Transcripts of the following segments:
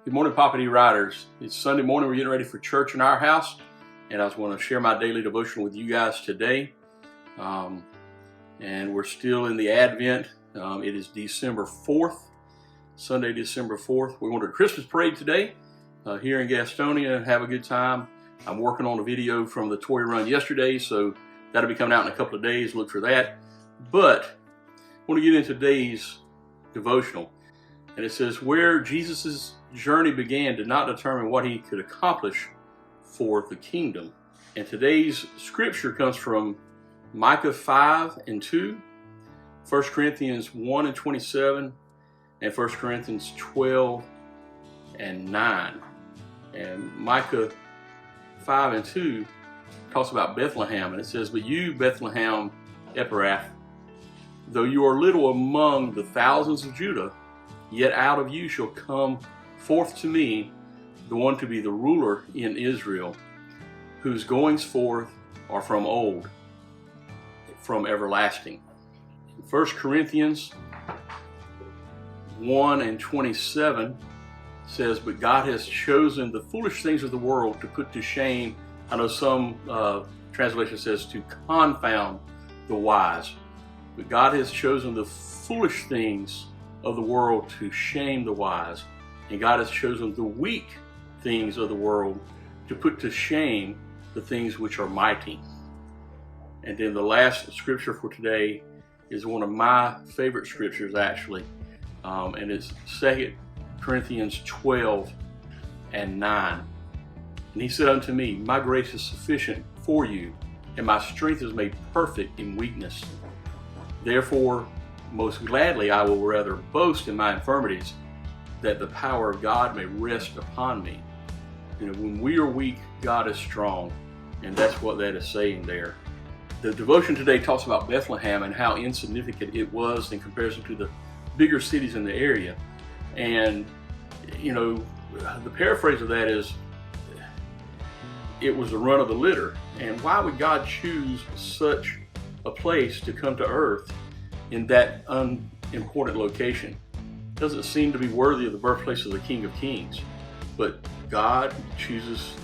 Good morning, Poppa-D riders. It's Sunday morning. We're getting ready for church in our house, and I just want to share my daily devotional with you guys today. And we're still in the Advent. It is December 4th, Sunday, December 4th. We're going to a Christmas parade today here in Gastonia and have a good time. I'm working on a video from the toy run yesterday, so that'll be coming out in a couple of days. Look for that. But I want to get into today's devotional. And it says, where Jesus' journey began did not determine what he could accomplish for the kingdom. And today's scripture comes from Micah 5:2, 1 Corinthians 1:27, and 1 Corinthians 12:9. And Micah 5:2 talks about Bethlehem, and it says, but you, Bethlehem Ephrathah, though you are little among the thousands of Judah, yet out of you shall come forth to me the one to be the ruler in Israel, whose goings forth are from old, from everlasting. 1 Corinthians 1:27 says, but God has chosen the foolish things of the world to put to shame. I know some translation says to confound the wise. But God has chosen the foolish things of the world to shame the wise. And God has chosen the weak things of the world to put to shame the things which are mighty. And then the last scripture for today is one of my favorite scriptures, actually. And it's 2 Corinthians 12:9. And he said unto me, my grace is sufficient for you, and my strength is made perfect in weakness. Therefore, most gladly I will rather boast in my infirmities, that the power of God may rest upon me. You know, when we are weak, God is strong, and that's what that is saying there. The devotion today talks about Bethlehem and how insignificant it was in comparison to the bigger cities in the area. And, you know, the paraphrase of that is, it was the run of the litter. And why would God choose such a place to come to earth in that unimportant location? Doesn't seem to be worthy of the birthplace of the King of Kings. But God chooses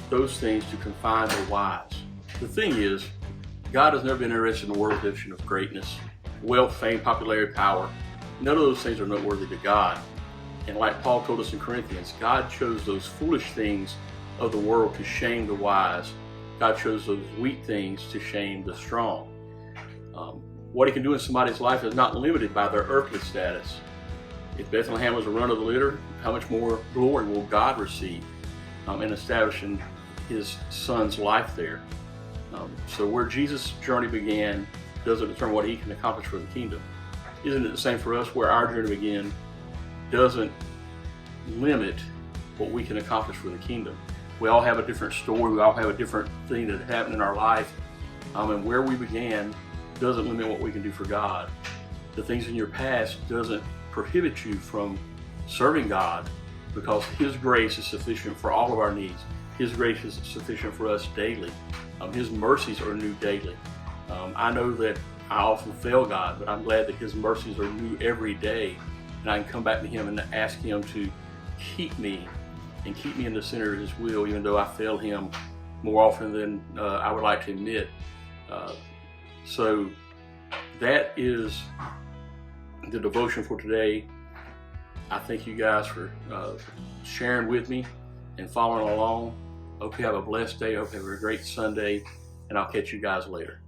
those things to confine the wise. The thing is, God has never been interested in the world edition of greatness, wealth, fame, popularity, power. None of those things are noteworthy to God. And like Paul told us in Corinthians, God chose those foolish things of the world to shame the wise. God chose those weak things to shame the strong. What he can do in somebody's life is not limited by their earthly status. If Bethlehem was a run of the litter, how much more glory will God receive in establishing his son's life there? So where Jesus' journey began doesn't determine what he can accomplish for the kingdom. Isn't it the same for us? Where our journey began doesn't limit what we can accomplish for the kingdom. We all have a different story. We all have a different thing that happened in our life. And where we began doesn't limit what we can do for God. The things in your past doesn't prohibit you from serving God, because his grace is sufficient for all of our needs. His grace is sufficient for us daily. His mercies are new daily. I know that I often fail God, but I'm glad that his mercies are new every day. And I can come back to him and ask him to keep me and keep me in the center of his will, even though I fail him more often than I would like to admit. So that is the devotion for today. I thank you guys for sharing with me and following along. I hope you have a blessed day. I hope you have a great Sunday, and I'll catch you guys later.